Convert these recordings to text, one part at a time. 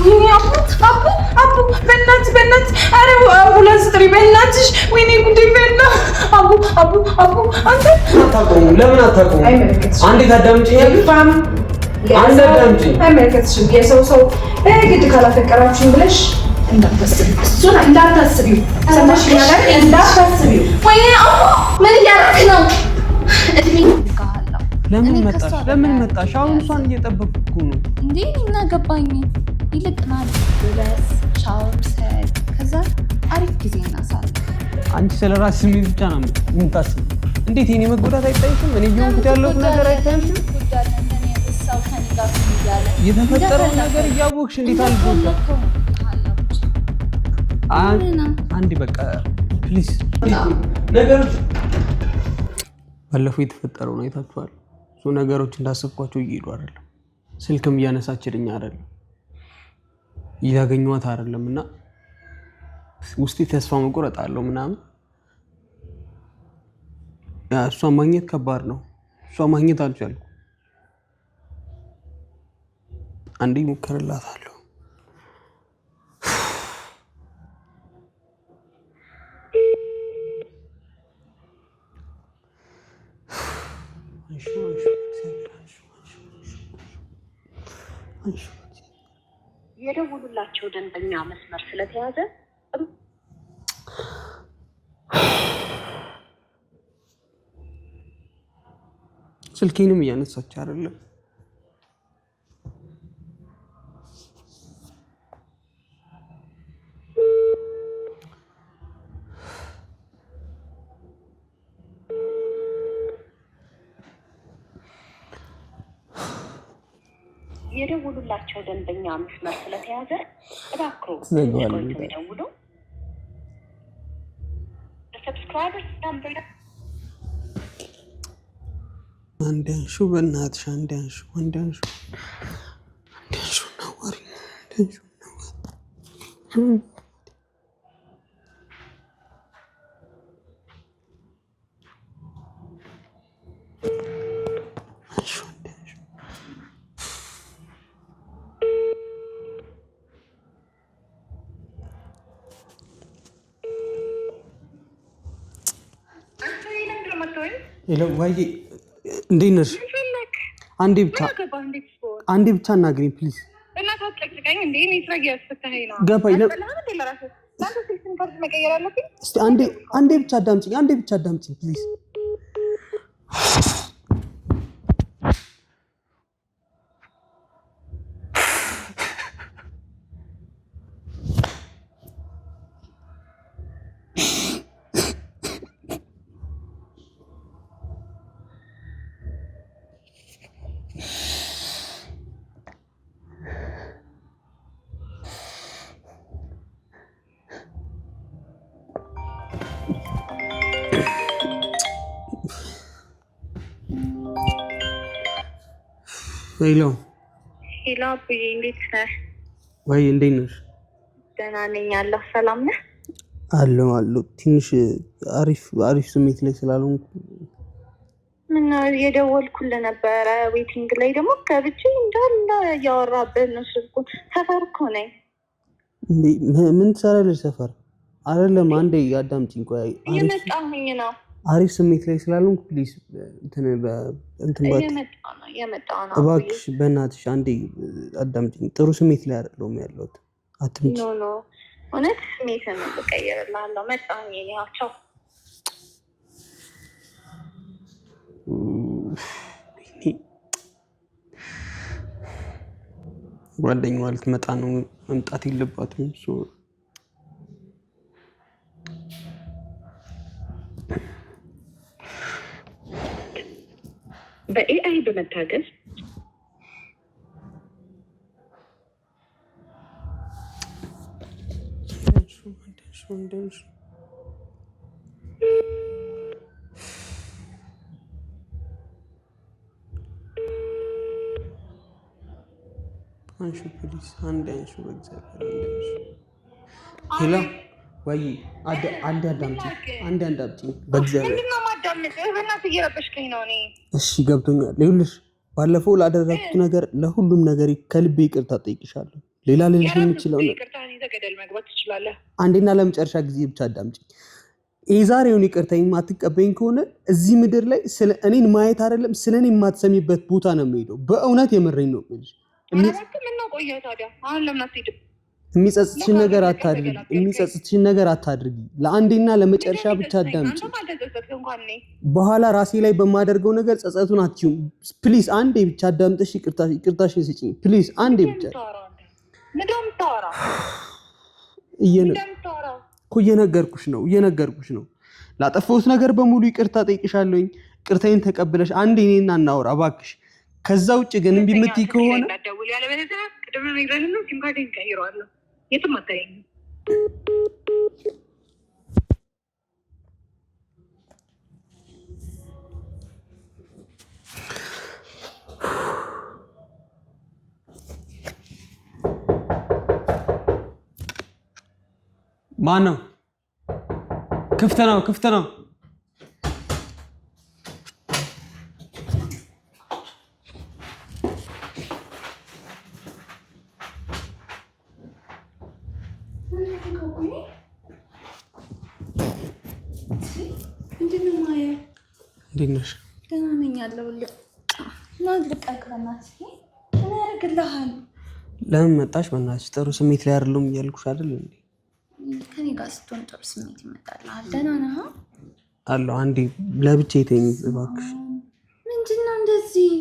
ወይኔ አቡ በእናትሽ ኧረ አምቡላንስ ጥሪ በእናትሽ ወይኔ ጉዴ በእና አቡ አንተ አታቆሙ ለምን አታቆሙ አንዴ ታዳምጪኛለሽ አንዴ አዳምጪኝ አይመለከትሽም የሰው ግድ ካላፈቀራችሁ ብለሽ እሱን እንዳታስቢው ሰማሽኝ አይደል እንዳታስቢው ወይኔ አቡ ምን እያደረግሽ ነው ለምን መጣሽ አሁን እሷን እየጠበቅኩ ነው እንዴ እና ገባኝ ይልቅናል ብለስ ሻወር ሰድ ከዛ አሪፍ ጊዜ እናሳልፍ አንቺ ስለራስ ስሜት ብቻ ነው የምታስቢው እንዴት የኔ መጎዳት አይታይሽም እኔ እየሆንኩት ያለሁት ነገር አይታይሽም የተፈጠረው ነገር እያወቅሽ እንዴት አልጎዳም አንዴ በቃ ፕሊዝ ነገሮች ባለፈው የተፈጠረው ነው አይታችኋል ሶ ነገሮች እንዳሰብኳቸው እየሄዱ አይደለም ስልክም እያነሳችልኝ አይደለም እያገኘኋት አይደለምና ውስጤ ተስፋ መቁረጥ አለው ምናምን እሷ ማግኘት ከባድ ነው እሷ ማግኘት አልቻልኩም አንዴ ሞክርላታለሁ የደውሉላቸው ደንበኛ መስመር ስለተያዘ ስልኬንም እያነሳች አይደለም የደውሉላቸው ደንበኛ መስመር ስለተያዘ እባክዎ ይደውሉ ሰብስክራይበርስ ነምበር አንዳንሹ በእናትሽ አንዳንሹ ነዋሪ ሄሎ ወይ እንዴት ነሽ አንዴ ብቻ እናግሪኝ ፕሊዝ ገባኝ እስቲ አንዴ ብቻ አዳምጪኝ ፕሊዝ ሄሎ አቡዬ እንዴት ነህ? ወይ እንዴት ነሽ? ደህና ነኝ አለሁ። ሰላም ነህ? አለሁ ትንሽ አሪፍ ስሜት ላይ ስላልሆንኩ ምነው የደወልኩልህ ነበረ ዌቲንግ ላይ ደግሞ ገብቼ እንዳለ እያወራበት ነው ስልኩን ሰፈር እኮ ነኝ ምን ትሰራለሽ ሰፈር አይደለም አንዴ አዳምጪኝ ቆይ እየመጣሁኝ ነው አሪፍ ስሜት ላይ ስላልሆንኩ ፕሊዝ የመጣሁ ነው እባክሽ በእናትሽ አንዴ አዳምጪኝ ጥሩ ስሜት ላይ አይደለሁም ያለሁት አትምጪ ኖ እውነት ስሜትን ልቀይርልሃለሁ መጣሁኝ እኔ ቻው ጓደኛዋ ልትመጣ ነው መምጣት የለባትም በኤአይ በመታገዝ አንሹ ፕሊዝ አንዴ አንሹ በእግዚአብሔር ሄሎ ወይ አንዴ አዳምጪኝ በእግዚአብሔር ምንድነው ማዳመጥ በእናትህ እየረበሽከኝ ነው እኔ እሺ ገብቶኛል ይኸውልሽ ባለፈው ላደረኩት ነገር ለሁሉም ነገር ከልቤ ይቅርታ ጠይቅሻለሁ ሌላ ልልሽ የምችለው አንዴና ለመጨረሻ ጊዜ ብቻ አዳምጪኝ። የዛሬውን ይቅርታ የማትቀበይኝ ከሆነ እዚህ ምድር ላይ እኔን ማየት አይደለም ስለኔ የማትሰሚበት ቦታ ነው የምሄደው። በእውነት የምሬኝ ነው የምልሽ። የሚጸጽትሽን ነገር አታድርጊ። ለአንዴና ለመጨረሻ ብቻ አዳምጪ። በኋላ ራሴ ላይ በማደርገው ነገር ጸጸቱን አትችይም። ፕሊዝ አንዴ ብቻ አዳምጠሽ ይቅርታሽን ስጪኝ። ፕሊዝ አንዴ ብቻ። እየነገርኩሽ ነው። ላጠፋሁት ነገር በሙሉ ይቅርታ ጠይቅሻለሁኝ። ቅርታዬን ተቀብለሽ አንዴ እኔና እናውራ እባክሽ። ከዛ ውጭ ግን እምቢ የምትይ ከሆነ የትም አታየኝም። ማን ነው? ክፍት ነው። እንዴት ነሽ? ደህና ነኝ አለሁልህ። ለምን መጣሽ? በእናትሽ ጥሩ ስሜት ላይ አይደለሁም እያልኩሽ አይደል እንዴ? ከኔ ጋር ስትሆን ጥሩ ስሜት ይመጣልሃል። ደህና ነህ አለሁ። አንዴ ለብቻዬ ተይኝ እባክሽ። ምንድን ነው እንደዚህ?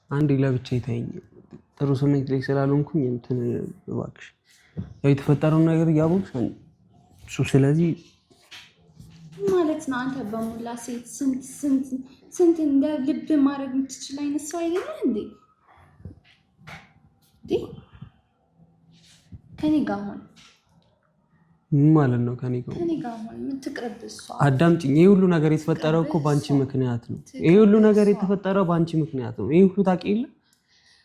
አንዴ ለብቻዬ ተይኝ። ጥሩ ስሜት ላይ ስላልሆንኩኝ እንትን እባክሽ። ያው የተፈጠረውን ነገር እያወቅሽ እሱ ስለዚህ ማለት ነው። አንተ በሙላ ሴት ስንት እንደ ልብ ማድረግ የምትችል አይነት ሰው አይደለም እንዴ? ከኔ ጋር ሆን ማለት ነው። ከኔ ጋር ሆን የምትቅርብ እሷ። አዳምጪኝ። ይሄ ሁሉ ነገር የተፈጠረው እኮ ባንቺ ምክንያት ነው። ይሄ ሁሉ ነገር የተፈጠረው ባንቺ ምክንያት ነው። ይሄ ሁሉ ታውቂ የለ?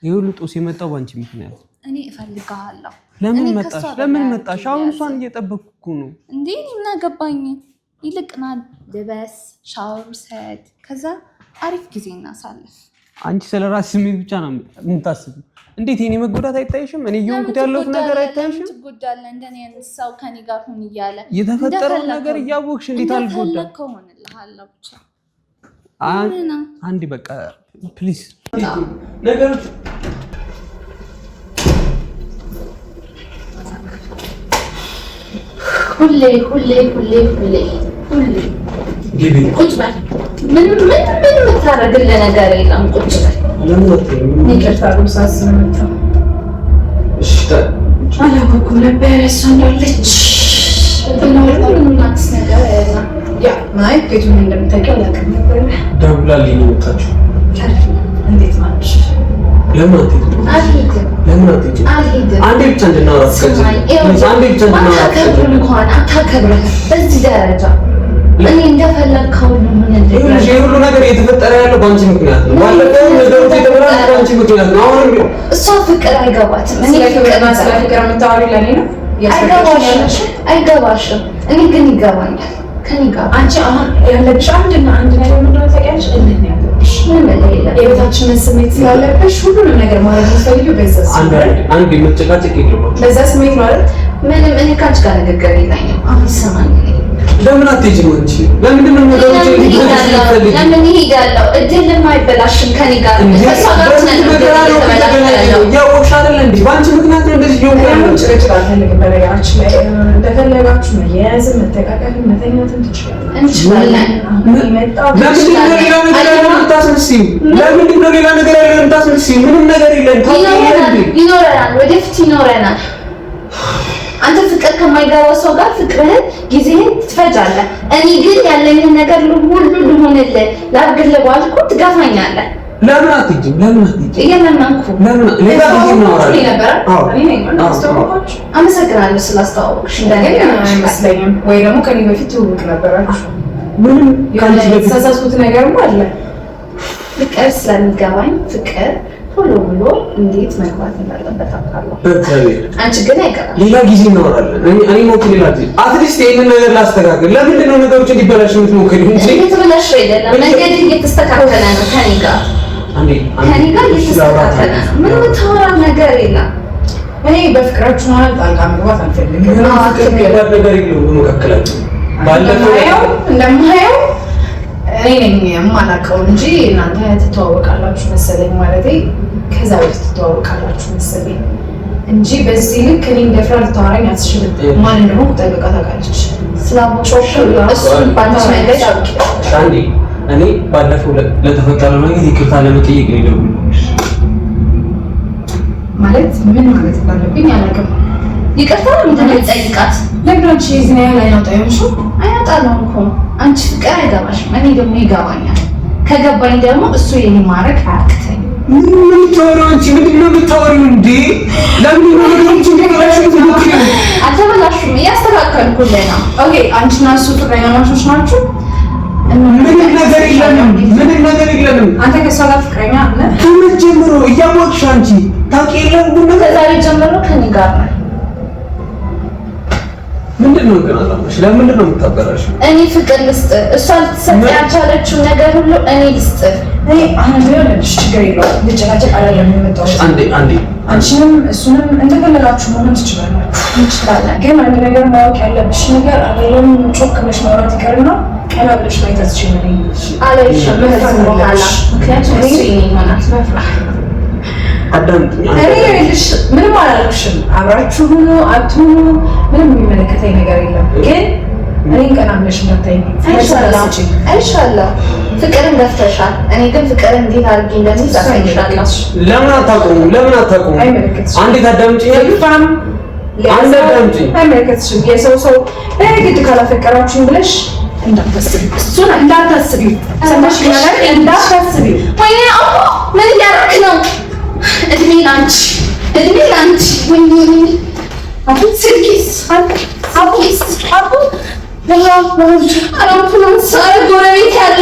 ይሄ ሁሉ ጦስ የመጣው ባንቺ ምክንያት ነው። እኔ እፈልግሃለሁ። ለምን መጣሽ? አሁን እሷን እየጠበቅኩ ነው እንዴ? ምን አገባኝ? ይልቅና ልበስ፣ ሻወር ውሰድ፣ ከዛ አሪፍ ጊዜ እናሳልፍ። አንቺ ስለራስሽ ስሜት ብቻ ነው የምታስቢው። እንዴት የኔ መጎዳት አይታይሽም? እኔ እየሆንኩት ያለሁት ነገር አይታይሽም? ትጎዳለህ። እንደኔ አይነት ሰው ከኔ ጋር ሁን እያለ የተፈጠረው ነገር እያወቅሽ እንዴት አልጎዳም? ከሆነልሃለሁ ብቻ አንዴ በቃ ፕሊዝ ነገሮች ሁሌ ቁጭ በል። ምን የምታደርግልህ ነገር የለም። ቁጭ በል። ይቅርታ ሳስመጣ አላወኩም ነበር እሷ እንዳለች። ቤቱን እንደምታውቂው አላውቅም ነበር። ደውላልኝ ነው የወጣችው። እንዴት ናች? ለምን አትሄጂም? አንዴ ብቻ እንድናወራ አታከብረህ በዚህ ደረጃ እኔ እንደፈለግከው ሁሉ ነገር እየተፈጠረ ያለው በአንቺ ምክንያት ነው። ባለፈው ነገሮች የተበላሹት በአንቺ ምክንያት ነው። አሁን እሷ ፍቅር አይገባትም። እኔ ፍቅር የምታወሪው ለእኔ ነው። አይገባሽም። እኔ ግን ይገባኛል። ከኔ ጋር አንቺ አሁን ያለብሽ አንድ ነገር ምንድነው ታውቂያለሽ? እልህ ነው ያለብሽ። የቤታችንን ስሜት ስላለብሽ ሁሉንም ነገር ማድረግ የምትፈልጊው በዛ አንድ የምትጨቃጨቅ የለባችሁም። በዛ ስሜት ማለት ምንም እኔ ካንቺ ጋር ንግግር የለኝም። አሁን ይሰማኝ። ለምን አትሄጂም አንቺ? ለምንድን ነው ነገሮች ለምን ይሄዳለሁ? እድል የማይበላሽም ከኔ ጋር ከሷ ጋር ያወቅሽ አይደል እንዴ? በአንቺ ምክንያት ነው እንደዚህ ይሆን ያለው። ጭቅጭቅ አልፈልግም። በነገራችን ላይ እንደፈለጋችሁ መያያዝም መተቃቀልም መተኛትም ትችላላችሁ። እንችላለን። ለምንድን ነው ሌላ ነገር የምታስመስይው? ለምንድን ነው ሌላ ነገር የምታስመስይው? ምንም ነገር የለም። ይኖረናል፣ ወደፊት ይኖረናል። አንተ ፍቅር ከማይገባው ሰው ጋር ፍቅርህን ጊዜህን ትፈጃለህ። እኔ ግን ያለኝን ነገር ሁሉ ልሆንልህ ላድርግልህ ባልኩት ትገፋኛለህ። ለምን አትሄጂም? እየለመንኩ ሌላ ጊዜ እናወራለን። አመሰግናለሁ ስላስተዋወቅሽ። አይመስለኝም ወይ ደግሞ ከኔ በፊት ትውውቅ ነበራችሁ? ምንም የተሳሳትኩት ነገርም አለ። ፍቅር ስለሚገባኝ ፍቅር ቶሎ ብሎ እንዴት መግባት እንዳለበት አውቃለሁ። አንቺ ግን አይገባም። ሌላ ጊዜ እናወራለን። እኔ ሞት ሌላ ጊዜ አትሊስት ይሄንን ነገር ላስተካክል። ለምንድን ነው ነገሮች እንዲበላሽ የምትሞክሪው? እየተበላሽ አይደለም፣ መንገድ እየተስተካከለ ነው። ከኔ ጋር እየተስተካከለ ነው። ምን የምታወራው ነገር የለም። እኔ በፍቅራችሁ ማለት ጣልቃ መግባት አልፈልግም። ነገር የለውም በመካከላችሁ። ባለፈው እንደማየው እኔ ነኝ የማላውቀው እንጂ እናንተ ትተዋወቃላችሁ መሰለኝ። ማለቴ ከዛ በፊት ትተዋወቃላችሁ መሰለኝ እንጂ በዚህ ልክ እኔ እንደፍራ ልታወራኝ አትችልም። ማን እንደሆነ ጠብቃ ታውቃለች። ስላሞጮሽ እሱ ባንቺ ነገር ሻንዲ እኔ ባለፈው ለተፈጠረው ነገር ይቅርታ ለመጠየቅ ነው የደወልኩልሽ። ማለት ምን ማለት እንዳለብኝ አላውቅም። ይቅርታ ምንድን ነው የምጠይቃት? ለምን አንቺ እዚህ ነው አይናጣዩሽ? አይናጣለው እኮ አንቺ ፍቅር አይገባሽም፣ እኔ ደግሞ ይገባኛል። ከገባኝ ደግሞ እሱ የኔ ማድረግ አያቅተኝ። ምንድን ነው የምታወሪው አንቺ? ምንድን ነው የምታወሪው እንዴ? ለምን ነው ነገሮች እንደተበላሹ? አልተበላሹም፣ እያስተካከልኩልህ ነው። ኦኬ አንቺና እሱ ፍቅረኛሞች ናችሁ? ምንም ነገር የለንም። ምንም ነገር የለንም። አንተ ከሷ ጋር ፍቅረኛ አለ? ከመቼ ጀምሮ እያወቅሽ አንቺ ታውቂ የለም ግን ከዛሬ ጀምሮ ከኔ ጋር ነው። ምንድን ነው ግን አላማሽ? ለምንድን ነው የምታበላሽ? እኔ ፍቅር ልስጥ፣ እሷ ልትሰጥ ያልቻለችው ነገር ሁሉ እኔ ልስጥ። እኔ አሁን ለልጅ ችግር የለውም። ልጨቃጨቅ አይደለም የመጣሁት። አንዴ አንቺንም እሱንም እንደፈለጋችሁ መሆን ትችላላችሁ። እንችላለን። ግን አንድ ነገር ማወቅ ያለብሽ ነገር አይደለም ጮክ ብለሽ ማውራት ይቀርና ቀና ብለሽ ማየት አትችይም። አለይሽም በኋላ ምክንያቱም እሱ የኔ ይሆናል። አዳምጪኝ። እኔ ልጅ ምንም አላልኩሽም። አብራችሁ ሁኑ አትሁኑ ምንም የሚመለከተኝ ነገር የለም። ግን እኔ ቀና ብለሽ እንዳታይኝ አይሻለሁ። ፍቅርን ገፍተሻል። እኔ ግን ፍቅርን እንዴት አድርጌ እንደሚይዝ አሳይሻለሁ። ለምን አታውቁም? አንዴ ታዳምጪኛለሽ? አይመለከትሽም። የሰው ግድ ካላፈቀራችሁኝ ብለሽ እንዳታስቢ፣ እሱን እንዳታስቢ። ሰማሽ? እንዳታስቢ። ወይኔ አቦ ምን እያደረክ ነው? እድሜ ላንቺ። ወይኔ አቦ ስልኪስ አቦ ጎረቤት ያለ